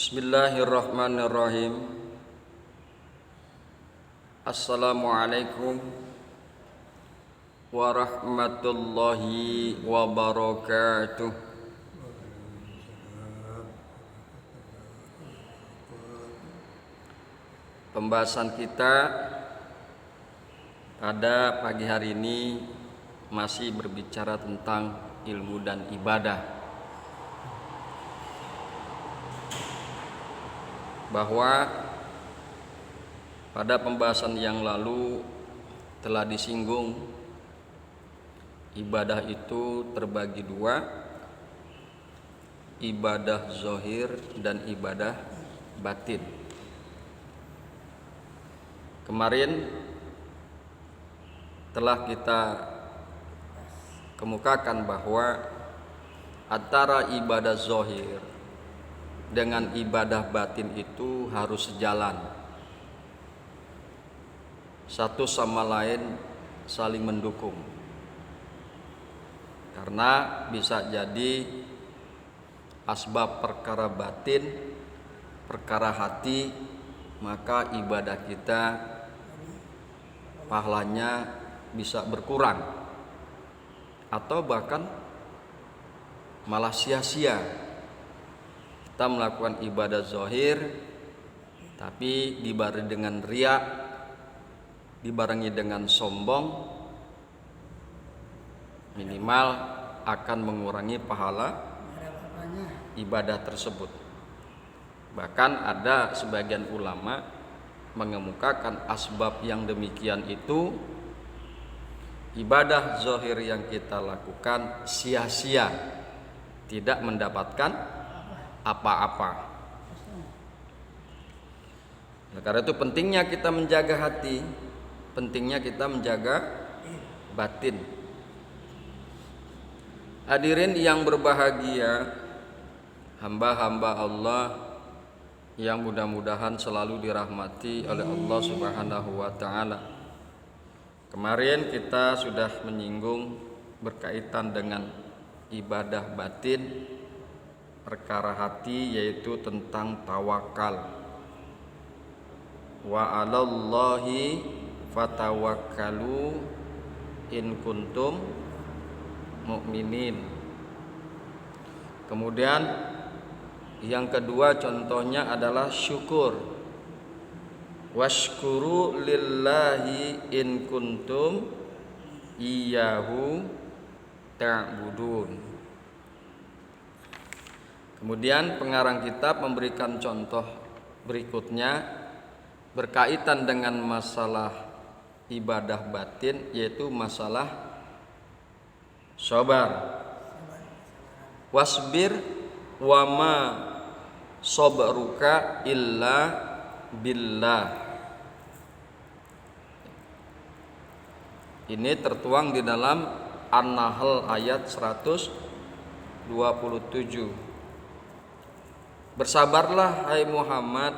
Bismillahirrahmanirrahim. Assalamualaikum warahmatullahi wabarakatuh. Pembahasan kita pada pagi hari ini masih berbicara tentang ilmu dan ibadah, bahwa pada pembahasan yang lalu telah disinggung ibadah itu terbagi dua, ibadah zahir dan ibadah batin. Kemarin telah kita kemukakan bahwa antara ibadah zahir dengan ibadah batin itu harus sejalan, satu sama lain saling mendukung. Karena bisa jadi asbab perkara batin, perkara hati, maka ibadah kita pahalanya bisa berkurang atau bahkan malah sia-sia. Kita melakukan ibadah zahir tapi dibarengi dengan riya, dibarengi dengan sombong, minimal akan mengurangi pahala ibadah tersebut. Bahkan ada sebagian ulama mengemukakan asbab yang demikian itu, ibadah zahir yang kita lakukan sia-sia, tidak mendapatkan apa-apa. Nah, karena itu pentingnya kita menjaga hati, pentingnya kita menjaga batin. Hadirin yang berbahagia, hamba-hamba Allah yang mudah-mudahan selalu dirahmati oleh Allah Subhanahu wa taala. Kemarin kita sudah menyinggung berkaitan dengan ibadah batin, perkara hati, yaitu tentang tawakal. Wa 'alallahi fatawakkalu in kuntum mu'minin. Kemudian yang kedua contohnya adalah syukur. Washkuru lillahi in kuntum iyyahu ta'budun. Kemudian pengarang kitab memberikan contoh berikutnya berkaitan dengan masalah ibadah batin, yaitu masalah sabar. Wasbir wa ma sabruka illa billah. Ini tertuang di dalam An-Nahl ayat 127. Bersabarlah hai Muhammad,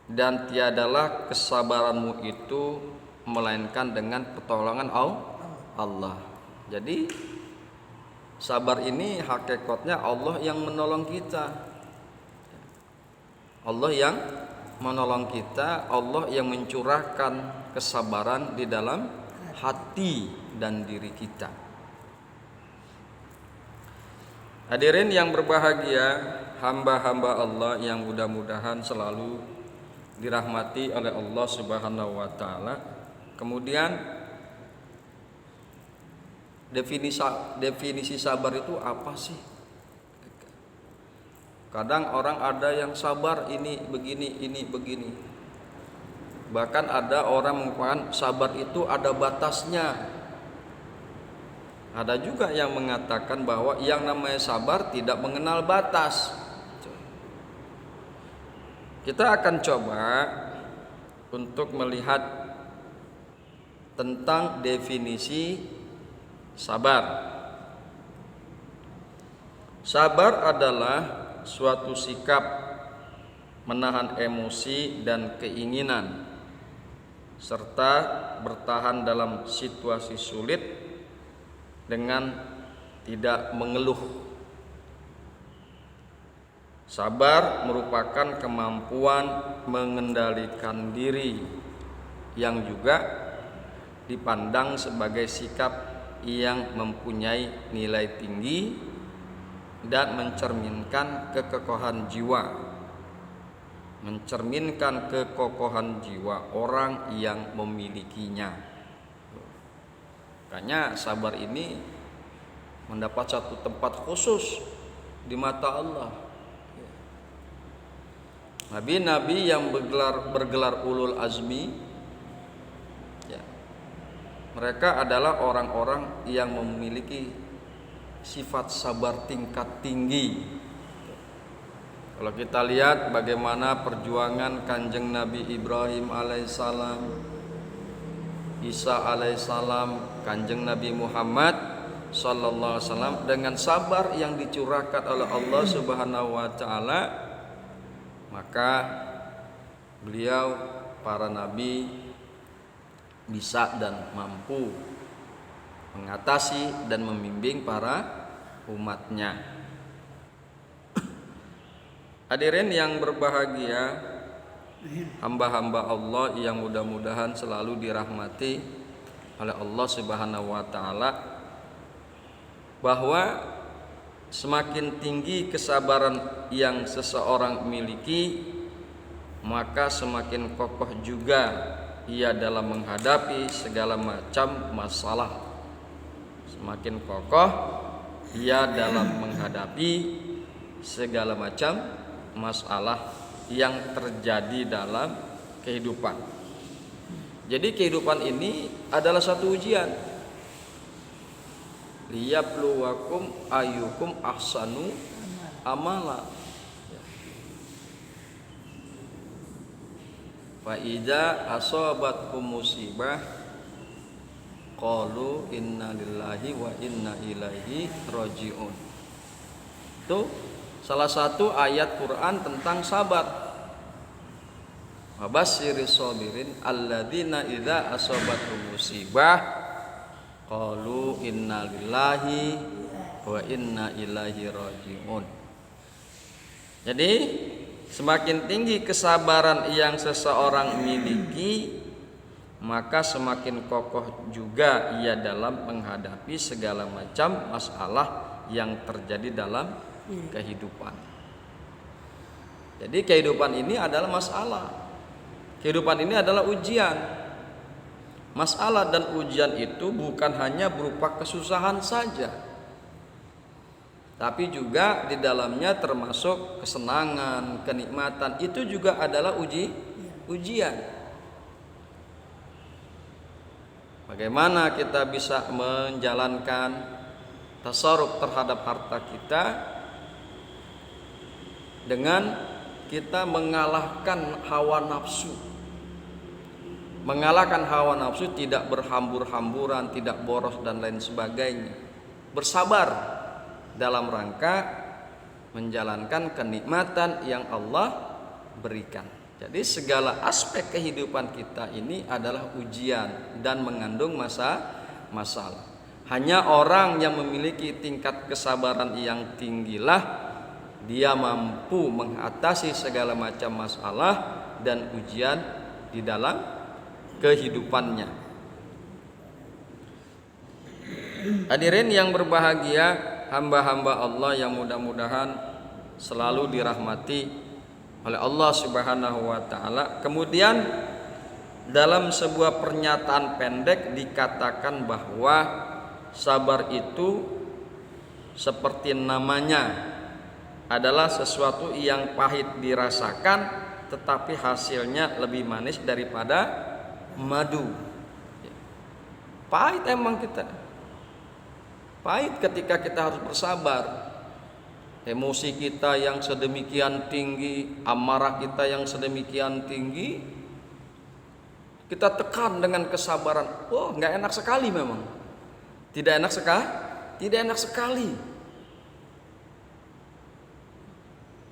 dan tiadalah kesabaranmu itu melainkan dengan pertolongan Allah. Jadi sabar ini hakikatnya Allah yang menolong kita. Allah yang menolong kita, Allah yang mencurahkan kesabaran di dalam hati dan diri kita. Hadirin yang berbahagia, hamba-hamba Allah yang mudah-mudahan selalu dirahmati oleh Allah Subhanahu wa taala. Kemudian definisi sabar itu apa sih? Kadang orang ada yang sabar ini begini. Bahkan ada orang mengatakan sabar itu ada batasnya. Ada juga yang mengatakan bahwa yang namanya sabar tidak mengenal batas. Kita akan coba untuk melihat tentang definisi sabar. Sabar adalah suatu sikap menahan emosi dan keinginan serta bertahan dalam situasi sulit dengan tidak mengeluh. Sabar merupakan kemampuan mengendalikan diri yang juga dipandang sebagai sikap yang mempunyai nilai tinggi dan mencerminkan kekokohan jiwa. Mencerminkan kekokohan jiwa orang yang memilikinya. Makanya sabar ini mendapat satu tempat khusus di mata Allah. Nabi-nabi yang bergelar ulul azmi, ya, mereka adalah orang-orang yang memiliki sifat sabar tingkat tinggi. Kalau kita lihat bagaimana perjuangan Kanjeng Nabi Ibrahim alaihissalam, Isa alaihissalam, Kanjeng Nabi Muhammad sallallahu alaihi wasallam, dengan sabar yang dicurahkan oleh Allah Subhanahu wa taala, maka beliau para nabi bisa dan mampu mengatasi dan membimbing para umatnya. Hadirin yang berbahagia, hamba-hamba Allah yang mudah-mudahan selalu dirahmati oleh Allah Subhanahu wa taala, bahwa semakin tinggi kesabaran yang seseorang miliki, maka semakin kokoh juga ia dalam menghadapi segala macam masalah. Semakin kokoh ia dalam menghadapi segala macam masalah yang terjadi dalam kehidupan. Jadi kehidupan ini adalah satu ujian. Liyabluwakum ayyukum ahsanu amala. Fa idza asabatkum musibah qalu inna lillahi wa inna ilaihi rajiun. Itu salah satu ayat Quran tentang sabar. Wabasyiris sabirin alladzina idza asabatkum musibah qalu inna lillahi wa inna ilaihi rajiun. Jadi semakin tinggi kesabaran yang seseorang miliki, maka semakin kokoh juga ia dalam menghadapi segala macam masalah yang terjadi dalam kehidupan. Jadi kehidupan ini adalah masalah. Kehidupan ini adalah ujian. Masalah dan ujian itu bukan hanya berupa kesusahan saja, tapi juga di dalamnya termasuk kesenangan, kenikmatan. Itu juga adalah ujian. Bagaimana kita bisa menjalankan tasarruf terhadap harta kita dengan kita mengalahkan hawa nafsu. Mengalahkan hawa nafsu, tidak berhambur-hamburan, tidak boros dan lain sebagainya. Bersabar dalam rangka menjalankan kenikmatan yang Allah berikan. Jadi segala aspek kehidupan kita ini adalah ujian dan mengandung masalah. Hanya orang yang memiliki tingkat kesabaran yang tinggilah dia mampu mengatasi segala macam masalah dan ujian di dalam kehidupannya. Hadirin yang berbahagia, hamba-hamba Allah yang mudah-mudahan selalu dirahmati oleh Allah Subhanahu wa taala. Kemudian dalam sebuah pernyataan pendek dikatakan bahwa sabar itu seperti namanya adalah sesuatu yang pahit dirasakan, tetapi hasilnya lebih manis daripada madu. Pahit emang kita. Pahit ketika kita harus bersabar. Emosi kita yang sedemikian tinggi, amarah kita yang sedemikian tinggi, kita tekan dengan kesabaran. Oh, nggak enak sekali memang. Tidak enak sekali.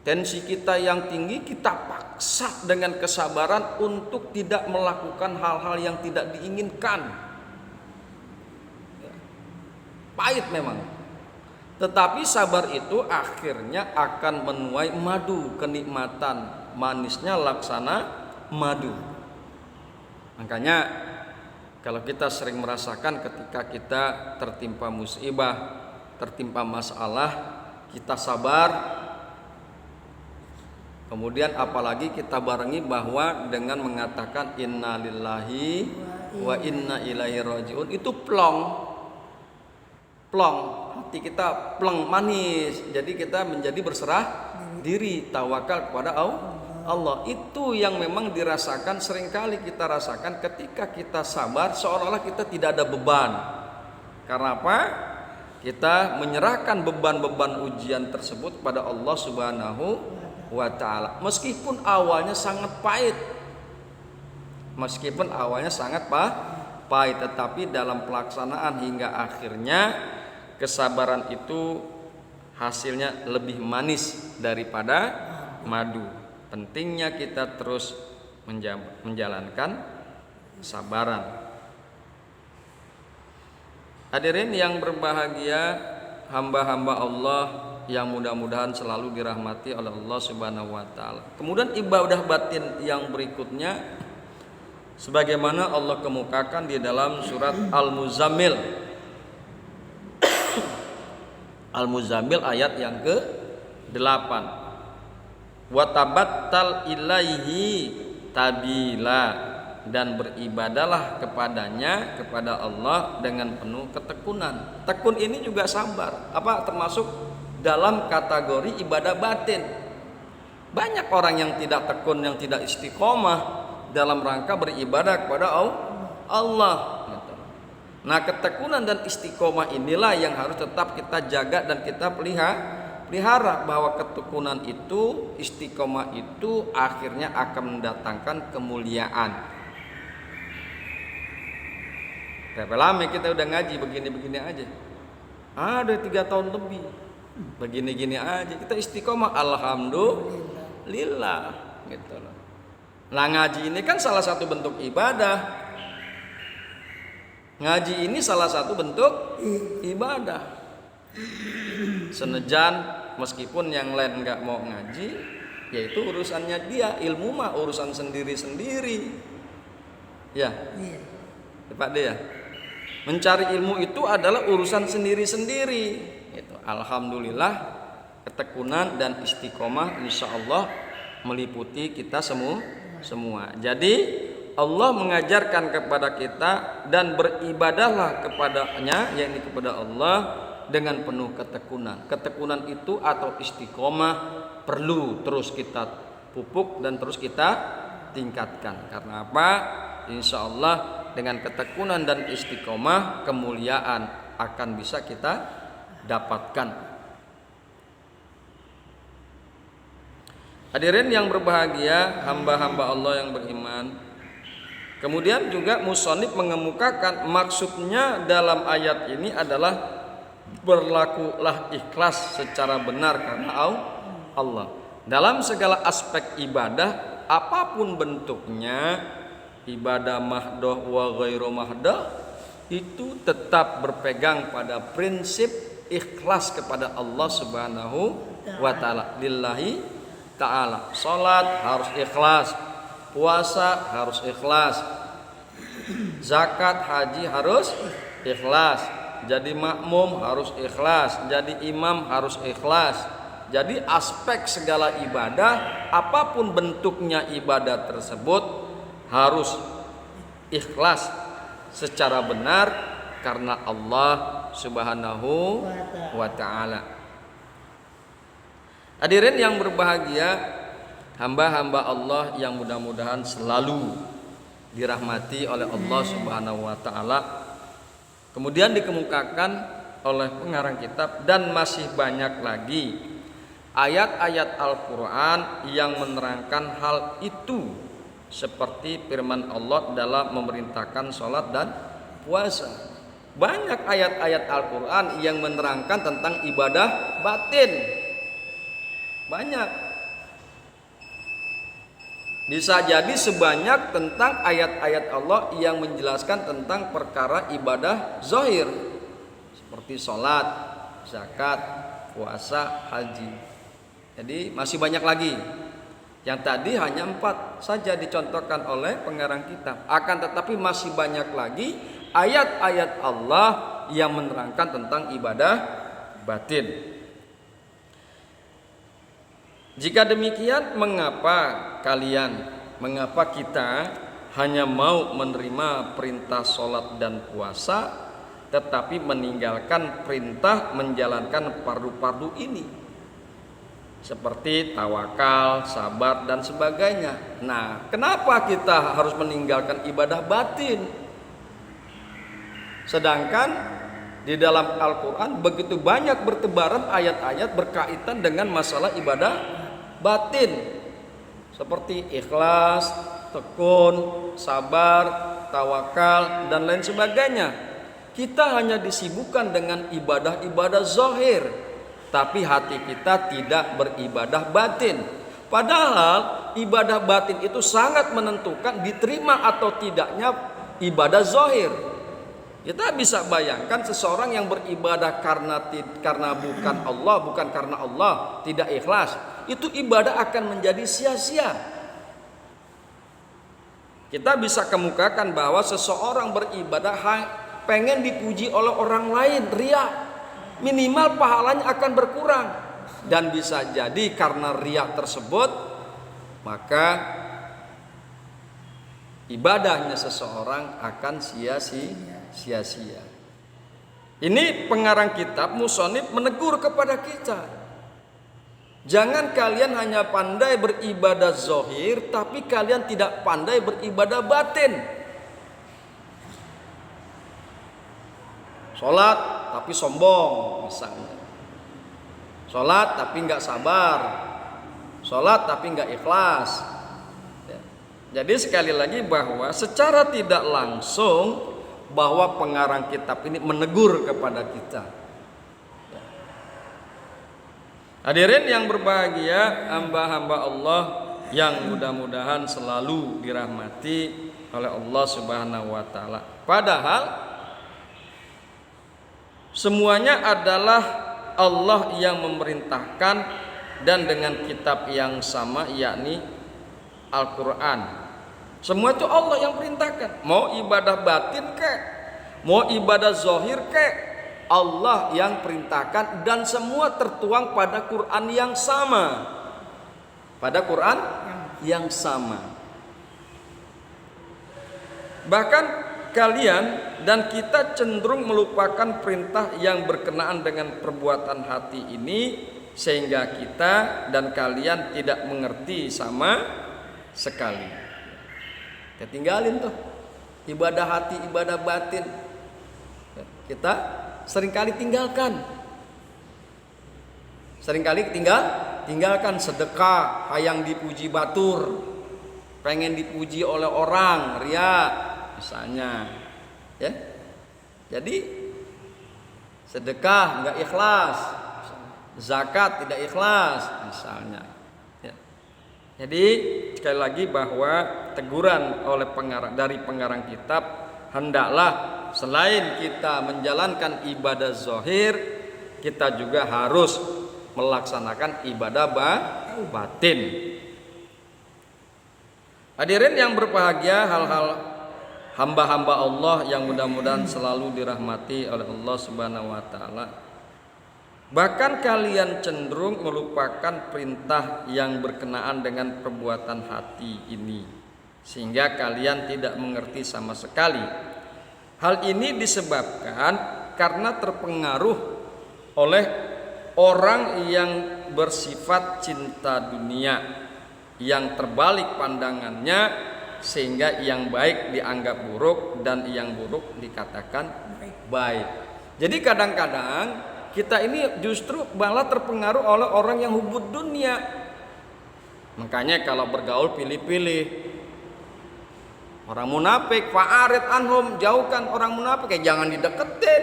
Tensi kita yang tinggi kita paksa dengan kesabaran untuk tidak melakukan hal-hal yang tidak diinginkan. Pahit memang. Tetapi sabar itu akhirnya akan menuai madu, kenikmatan manisnya laksana madu. Makanya kalau kita sering merasakan ketika kita tertimpa musibah, tertimpa masalah, kita sabar. Kemudian apalagi kita barengi bahwa dengan mengatakan innalillahi wa inna ilaihi rajiun, itu plong hati kita plong manis. Jadi kita menjadi berserah diri, tawakal kepada Allah. Itu yang memang dirasakan, seringkali kita rasakan ketika kita sabar, seolah-olah kita tidak ada beban. Karena apa? Kita menyerahkan beban-beban ujian tersebut pada Allah Subhanahu wa ta'ala. Meskipun awalnya sangat pahit, tetapi dalam pelaksanaan hingga akhirnya kesabaran itu hasilnya lebih manis daripada madu. Pentingnya kita terus menjalankan kesabaran. Hadirin yang berbahagia, hamba-hamba Allah yang mudah-mudahan selalu dirahmati oleh Allah Subhanahu wa taala. Kemudian ibadah batin yang berikutnya sebagaimana Allah kemukakan di dalam surat Al-Muzammil. Al-Muzammil ayat yang ke-8. Wa tabattal ilaihi tabila, dan beribadalah kepadanya, kepada Allah dengan penuh ketekunan. Tekun ini juga sabar, termasuk dalam kategori ibadah batin. Banyak orang yang tidak tekun, yang tidak istiqomah dalam rangka beribadah kepada Allah. Nah, ketekunan dan istiqomah inilah yang harus tetap kita jaga dan kita pelihara, bahwa ketekunan itu, istiqomah itu akhirnya akan mendatangkan kemuliaan. Berapa lama kita udah ngaji begini-begini aja? Ada 3 tahun lebih. Begini-gini aja kita istiqomah, alhamdulillah gitu loh. Nah, ngaji ini kan salah satu bentuk ibadah. Ngaji ini salah satu bentuk ibadah. Senejan meskipun yang lain nggak mau ngaji, yaitu urusannya dia. Ilmu mah urusan sendiri-sendiri. Ya, Pak De ya. Mencari ilmu itu adalah urusan sendiri-sendiri. Gitu. Alhamdulillah, ketekunan dan istiqomah insya Allah meliputi kita semua. Jadi Allah mengajarkan kepada kita dan beribadahlah kepadanya, yakni kepada Allah dengan penuh ketekunan. Ketekunan itu atau istiqomah perlu terus kita pupuk dan terus kita tingkatkan. Karena apa? Insya Allah dengan ketekunan dan istiqomah kemuliaan akan bisa kita dapatkan. Hadirin yang berbahagia, hamba-hamba Allah yang beriman. Kemudian juga musonif mengemukakan maksudnya dalam ayat ini adalah berlakulah ikhlas secara benar karena Allah. Dalam segala aspek ibadah apapun bentuknya, ibadah mahdoh wa ghairu mahdoh, itu tetap berpegang pada prinsip ikhlas kepada Allah Subhanahu wa ta'ala. Lillahi ta'ala. Salat harus ikhlas, puasa harus ikhlas, zakat haji harus ikhlas, jadi makmum harus ikhlas, jadi imam harus ikhlas. Jadi aspek segala ibadah apapun bentuknya ibadah tersebut harus ikhlas secara benar karena Allah Subhanahu wa ta'ala. Hadirin yang berbahagia, hamba-hamba Allah yang mudah-mudahan selalu dirahmati oleh Allah Subhanahu wa ta'ala. Kemudian dikemukakan oleh pengarang kitab, dan masih banyak lagi ayat-ayat Al-Quran yang menerangkan hal itu, seperti firman Allah dalam memerintahkan sholat dan puasa. Banyak ayat-ayat Al-Quran yang menerangkan tentang ibadah batin. Banyak. Bisa jadi sebanyak tentang ayat-ayat Allah yang menjelaskan tentang perkara ibadah zahir, seperti sholat, zakat, puasa, haji. Jadi masih banyak lagi. Yang tadi hanya 4 saja dicontohkan oleh pengarang kitab. Akan tetapi masih banyak lagi ayat-ayat Allah yang menerangkan tentang ibadah batin. Jika demikian, mengapa kita hanya mau menerima perintah sholat dan puasa, tetapi meninggalkan perintah menjalankan fardu-fardu ini, seperti tawakal, sabar, dan sebagainya. Nah, kenapa kita harus meninggalkan ibadah batin? Sedangkan di dalam Al-Quran begitu banyak bertebaran ayat-ayat berkaitan dengan masalah ibadah batin, seperti ikhlas, tekun, sabar, tawakal, dan lain sebagainya. Kita hanya disibukkan dengan ibadah-ibadah zahir, tapi hati kita tidak beribadah batin. Padahal ibadah batin itu sangat menentukan diterima atau tidaknya ibadah zahir. Kita bisa bayangkan seseorang yang beribadah karena bukan Allah, bukan karena Allah, tidak ikhlas, itu ibadah akan menjadi sia-sia. Kita bisa kemukakan bahwa seseorang beribadah pengen dipuji oleh orang lain, riya, minimal pahalanya akan berkurang. Dan bisa jadi karena riya tersebut, maka ibadahnya seseorang akan sia-sia. Ini pengarang kitab musonib menegur kepada kita. Jangan kalian hanya pandai beribadah zahir, tapi kalian tidak pandai beribadah batin. Sholat tapi sombong misalnya. Sholat tapi nggak sabar. Sholat tapi nggak ikhlas. Jadi sekali lagi bahwa secara tidak langsung bahwa pengarang kitab ini menegur kepada kita. Hadirin yang berbahagia, hamba-hamba Allah yang mudah-mudahan selalu dirahmati oleh Allah Subhanahu wa taala. Padahal semuanya adalah Allah yang memerintahkan, dan dengan kitab yang sama, yakni Al-Quran. Semua itu Allah yang perintahkan. Mau ibadah batin kek, mau ibadah zahir kek, Allah yang perintahkan, dan semua tertuang pada Quran yang sama. Pada Quran yang sama. Bahkan kalian dan kita cenderung melupakan perintah yang berkenaan dengan perbuatan hati ini, sehingga kita dan kalian tidak mengerti sama sekali. Kita tinggalin tuh ibadah hati, ibadah batin. Kita seringkali tinggalkan. Tinggalkan sedekah, hayang dipuji batur, pengen dipuji oleh orang, riya misalnya. Ya. Jadi sedekah enggak ikhlas, zakat tidak ikhlas misalnya. Ya. Jadi sekali lagi bahwa teguran dari pengarang kitab, hendaklah selain kita menjalankan ibadah zahir, kita juga harus melaksanakan ibadah batin. Hadirin yang berbahagia, hal-hal hamba-hamba Allah yang mudah-mudahan selalu dirahmati oleh Allah Subhanahu wa taala. Bahkan kalian cenderung melupakan perintah yang berkenaan dengan perbuatan hati ini, sehingga kalian tidak mengerti sama sekali. Hal ini disebabkan karena terpengaruh oleh orang yang bersifat cinta dunia, yang terbalik pandangannya, sehingga yang baik dianggap buruk dan yang buruk dikatakan baik. Jadi kadang-kadang kita ini justru malah terpengaruh oleh orang yang hubud dunia. Makanya kalau bergaul pilih-pilih. Orang munafik, fa'arid anhum, jauhkan orang munafik, jangan dideketin.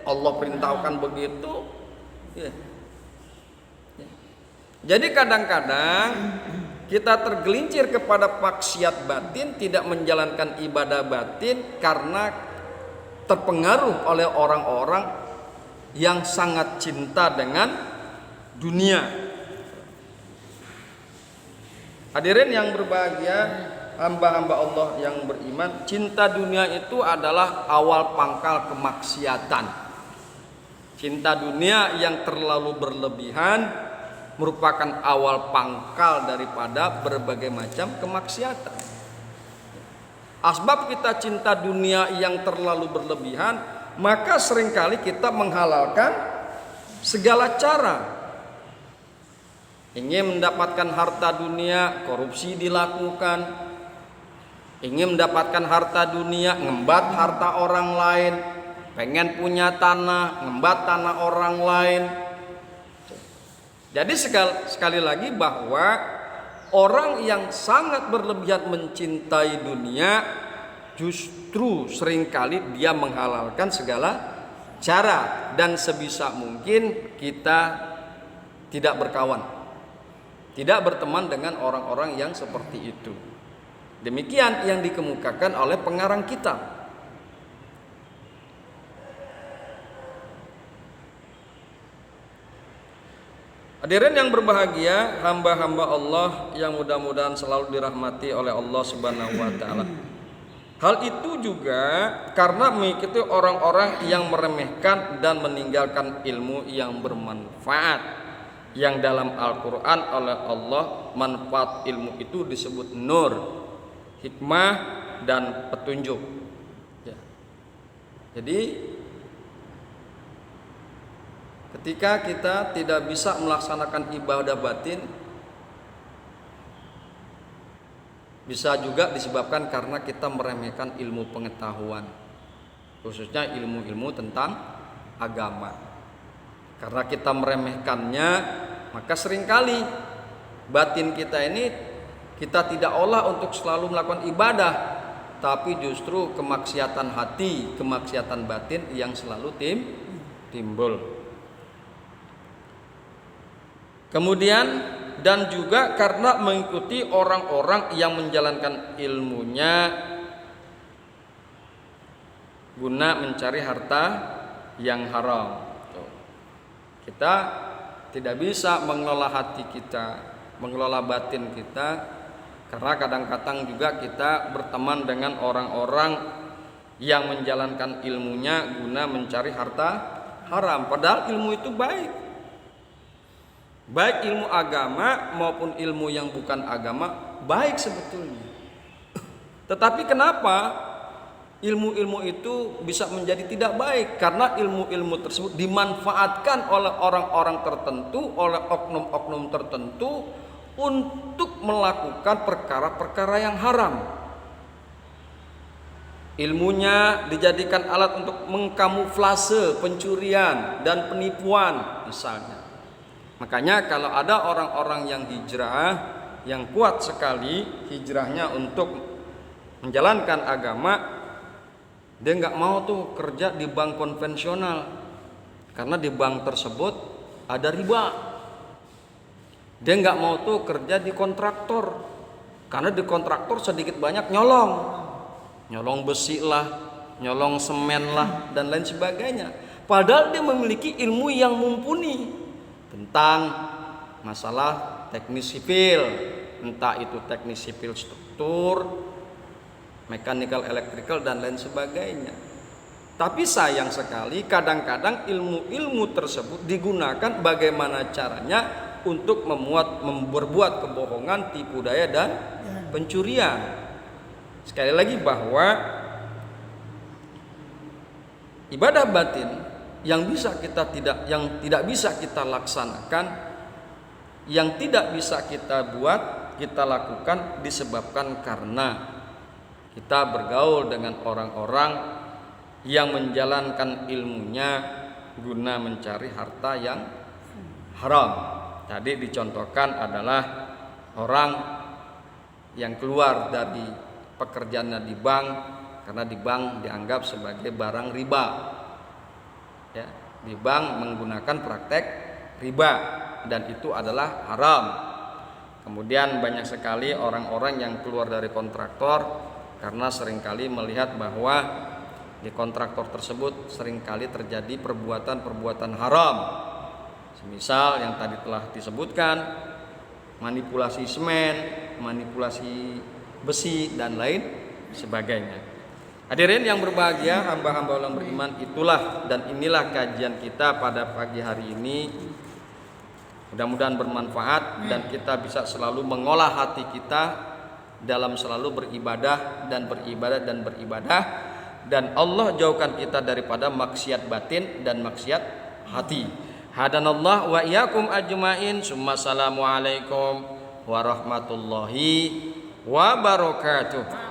Allah perintahkan begitu. Ya. Ya. Jadi kadang-kadang kita tergelincir kepada maksiat batin, tidak menjalankan ibadah batin karena terpengaruh oleh orang-orang yang sangat cinta dengan dunia. Hadirin yang berbahagia, hamba-hamba Allah yang beriman, cinta dunia itu adalah awal pangkal kemaksiatan. Cinta dunia yang terlalu berlebihan merupakan awal pangkal daripada berbagai macam kemaksiatan. Asbab kita cinta dunia yang terlalu berlebihan, maka seringkali kita menghalalkan segala cara. Ingin mendapatkan harta dunia, korupsi dilakukan. Ingin mendapatkan harta dunia, ngembat harta orang lain. Pengen punya tanah, ngembat tanah orang lain. Jadi sekali lagi bahwa orang yang sangat berlebihan mencintai dunia justru seringkali dia menghalalkan segala cara, dan sebisa mungkin kita tidak berkawan, tidak berteman dengan orang-orang yang seperti itu. Demikian yang dikemukakan oleh pengarang kitab. Hadirin yang berbahagia, hamba-hamba Allah yang mudah-mudahan selalu dirahmati oleh Allah Subhanahu wa taala. Hal itu juga karena mengikuti orang-orang yang meremehkan dan meninggalkan ilmu yang bermanfaat. Yang dalam Al-Quran oleh Allah manfaat ilmu itu disebut nur, hikmah, dan petunjuk. Ya. Jadi ketika kita tidak bisa melaksanakan ibadah batin, bisa juga disebabkan karena kita meremehkan ilmu pengetahuan, khususnya ilmu-ilmu tentang agama. Karena kita meremehkannya, maka seringkali batin kita ini kita tidak olah untuk selalu melakukan ibadah, tapi justru kemaksiatan hati, kemaksiatan batin yang selalu timbul. Kemudian dan juga karena mengikuti orang-orang yang menjalankan ilmunya guna mencari harta yang haram. Kita tidak bisa mengelola hati kita, mengelola batin kita, karena kadang-kadang juga kita berteman dengan orang-orang yang menjalankan ilmunya guna mencari harta haram. Padahal ilmu itu baik, baik ilmu agama maupun ilmu yang bukan agama baik sebetulnya. Tetapi kenapa ilmu-ilmu itu bisa menjadi tidak baik? Karena ilmu-ilmu tersebut dimanfaatkan oleh orang-orang tertentu, oleh oknum-oknum tertentu untuk melakukan perkara-perkara yang haram. Ilmunya dijadikan alat untuk mengkamuflase pencurian dan penipuan misalnya. Makanya kalau ada orang-orang yang hijrah, yang kuat sekali hijrahnya untuk menjalankan agama, dia nggak mau tuh kerja di bank konvensional, karena di bank tersebut ada riba. Dia nggak mau tuh kerja di kontraktor, karena di kontraktor sedikit banyak nyolong besi lah, nyolong semen lah, dan lain sebagainya. Padahal dia memiliki ilmu yang mumpuni tentang masalah teknis sipil, entah itu teknis sipil struktur, mechanical, electrical, dan lain sebagainya. Tapi sayang sekali kadang-kadang ilmu-ilmu tersebut digunakan bagaimana caranya untuk berbuat kebohongan, tipu daya, dan pencurian. Sekali lagi bahwa ibadah batin yang tidak bisa kita laksanakan, yang tidak bisa kita buat, kita lakukan disebabkan karena kita bergaul dengan orang-orang yang menjalankan ilmunya guna mencari harta yang haram. Tadi dicontohkan adalah orang yang keluar dari pekerjaannya di bank karena di bank dianggap sebagai barang riba. Ya, di bank menggunakan praktek riba dan itu adalah haram. Kemudian banyak sekali orang-orang yang keluar dari kontraktor karena seringkali melihat bahwa di kontraktor tersebut seringkali terjadi perbuatan-perbuatan haram. Semisal yang tadi telah disebutkan, manipulasi semen, manipulasi besi dan lain sebagainya. Hadirin yang berbahagia, hamba-hamba Allah beriman, itulah dan inilah kajian kita pada pagi hari ini. Mudah-mudahan bermanfaat dan kita bisa selalu mengolah hati kita dalam selalu beribadah dan beribadah dan beribadah, dan Allah jauhkan kita daripada maksiat batin dan maksiat hati. Hadanallah wa iyyakum ajmain. Summa assalamualaikum warahmatullahi wabarakatuh.